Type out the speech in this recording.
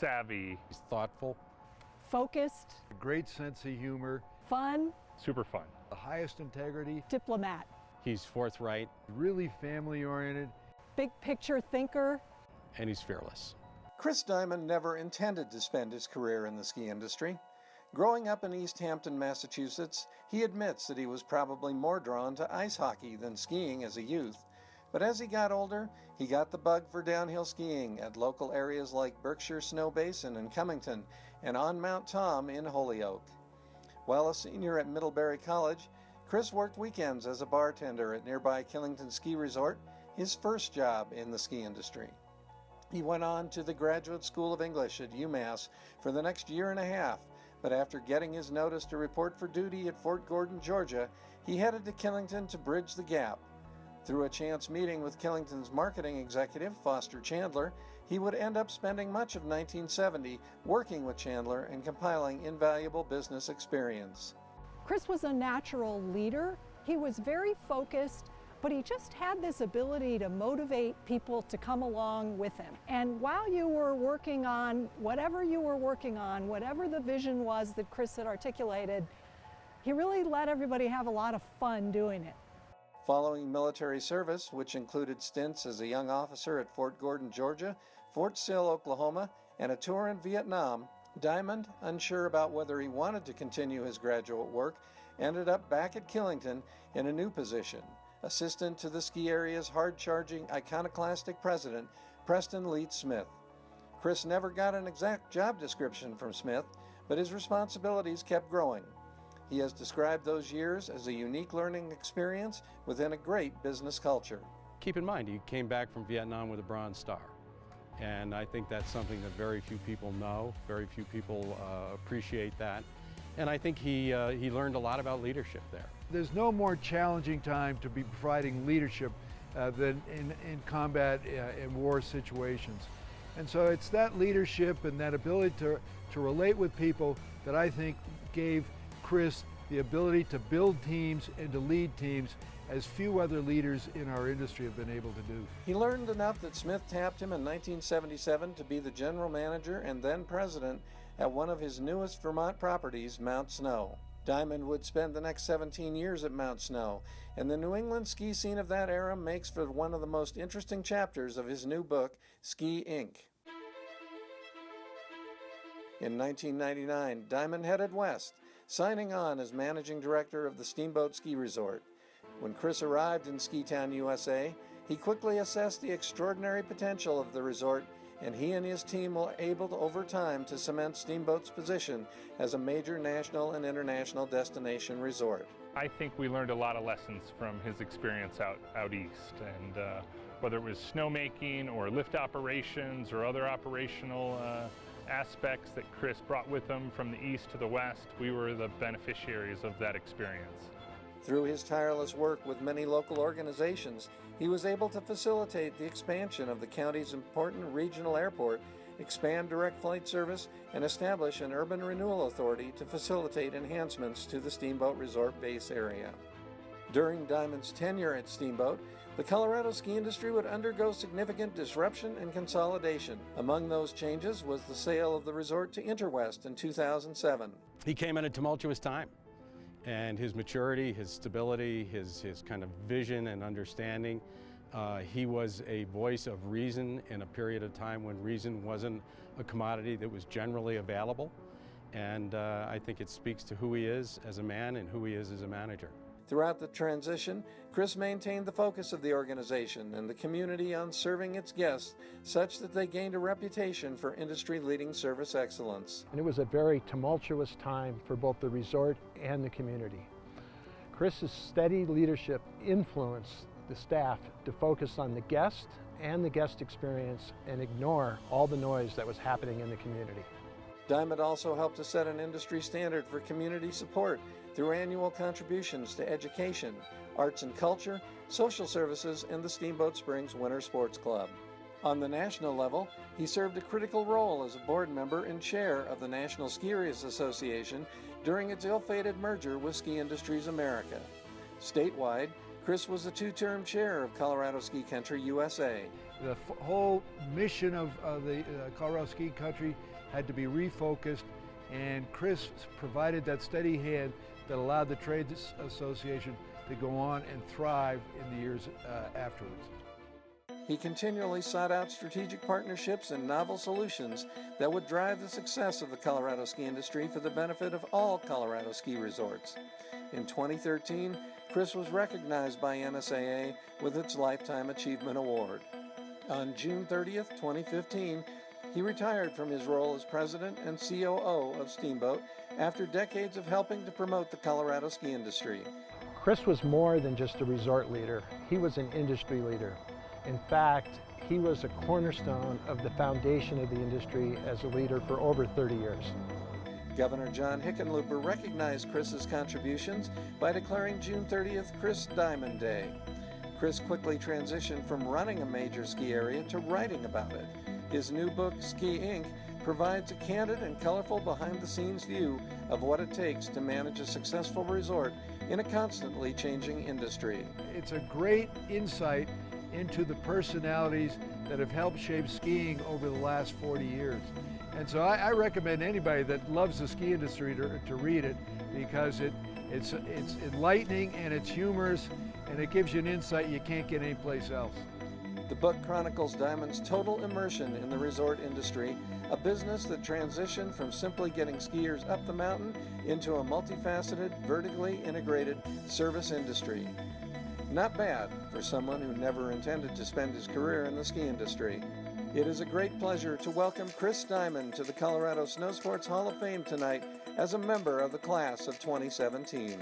savvy. He's thoughtful. Focused. A great sense of humor. Fun. Super fun. The highest integrity. Diplomat. He's forthright. Really family-oriented. Big picture thinker. And he's fearless. Chris Diamond never intended to spend his career in the ski industry. Growing up in East Hampton, Massachusetts, he admits that he was probably more drawn to ice hockey than skiing as a youth. But as he got older, he got the bug for downhill skiing at local areas like Berkshire Snow Basin in Cummington and on Mount Tom in Holyoke. While a senior at Middlebury College, Chris worked weekends as a bartender at nearby Killington Ski Resort, his first job in the ski industry. He went on to the Graduate School of English at UMass for the next year and a half, but after getting his notice to report for duty at Fort Gordon, Georgia, he headed to Killington to bridge the gap. Through a chance meeting with Killington's marketing executive, Foster Chandler, he would end up spending much of 1970 working with Chandler and compiling invaluable business experience. Chris was a natural leader. He was very focused, but he just had this ability to motivate people to come along with him. And while you were working on whatever you were working on, whatever the vision was that Chris had articulated, he really let everybody have a lot of fun doing it. Following military service, which included stints as a young officer at Fort Gordon, Georgia, Fort Sill, Oklahoma, and a tour in Vietnam, Diamond, unsure about whether he wanted to continue his graduate work, ended up back at Killington in a new position, assistant to the ski area's hard-charging, iconoclastic president, Preston Leete Smith. Chris never got an exact job description from Smith, but his responsibilities kept growing. He has described those years as a unique learning experience within a great business culture. Keep in mind, he came back from Vietnam with a Bronze Star. And I think that's something that very few people know, very few people appreciate that. And I think he learned a lot about leadership there. There's no more challenging time to be providing leadership than in combat and war situations. And so it's that leadership and that ability to relate with people that I think gave Chris the ability to build teams and to lead teams as few other leaders in our industry have been able to do. He learned enough that Smith tapped him in 1977 to be the general manager and then president at one of his newest Vermont properties, Mount Snow. Diamond would spend the next 17 years at Mount Snow, and the New England ski scene of that era makes for one of the most interesting chapters of his new book, Ski Inc. In 1999, Diamond headed west, signing on as managing director of the Steamboat Ski Resort. When Chris arrived in Ski Town, USA, he quickly assessed the extraordinary potential of the resort, and he and his team were able to, over time, to cement Steamboat's position as a major national and international destination resort. I think we learned a lot of lessons from his experience out east, and whether it was snowmaking or lift operations or other operational aspects that Chris brought with him from the east to the west, we were the beneficiaries of that experience. Through his tireless work with many local organizations, he was able to facilitate the expansion of the county's important regional airport, expand direct flight service, and establish an urban renewal authority to facilitate enhancements to the Steamboat Resort base area. During Diamond's tenure at Steamboat, the Colorado ski industry would undergo significant disruption and consolidation. Among those changes was the sale of the resort to Interwest in 2007. He came in a tumultuous time, and his maturity, his stability, his kind of vision and understanding, he was a voice of reason in a period of time when reason wasn't a commodity that was generally available. And I think it speaks to who he is as a man and who he is as a manager. Throughout the transition, Chris maintained the focus of the organization and the community on serving its guests such that they gained a reputation for industry-leading service excellence. And it was a very tumultuous time for both the resort and the community. Chris's steady leadership influenced the staff to focus on the guest and the guest experience and ignore all the noise that was happening in the community. Diamond also helped to set an industry standard for community support through annual contributions to education, arts and culture, social services, and the Steamboat Springs Winter Sports Club. On the national level, he served a critical role as a board member and chair of the National Skiers Association during its ill-fated merger with Ski Industries America. Statewide, Chris was the two-term chair of Colorado Ski Country USA. The whole mission of the Colorado ski country had to be refocused, and Chris provided that steady hand that allowed the Trades Association to go on and thrive in the years afterwards. He continually sought out strategic partnerships and novel solutions that would drive the success of the Colorado ski industry for the benefit of all Colorado ski resorts. In 2013, Chris was recognized by NSAA with its Lifetime Achievement Award. On June 30th, 2015, he retired from his role as president and COO of Steamboat after decades of helping to promote the Colorado ski industry. Chris was more than just a resort leader. He was an industry leader. In fact, he was a cornerstone of the foundation of the industry as a leader for over 30 years. Governor John Hickenlooper recognized Chris's contributions by declaring June 30th Chris Diamond Day. Chris quickly transitioned from running a major ski area to writing about it. His new book, Ski Inc., provides a candid and colorful behind-the-scenes view of what it takes to manage a successful resort in a constantly changing industry. It's a great insight into the personalities that have helped shape skiing over the last 40 years. And so I recommend anybody that loves the ski industry to read it, because it's enlightening and it's humorous and it gives you an insight you can't get anyplace else. The book chronicles Diamond's total immersion in the resort industry, a business that transitioned from simply getting skiers up the mountain into a multifaceted, vertically integrated service industry. Not bad for someone who never intended to spend his career in the ski industry. It is a great pleasure to welcome Chris Diamond to the Colorado Snowsports Hall of Fame tonight as a member of the class of 2017.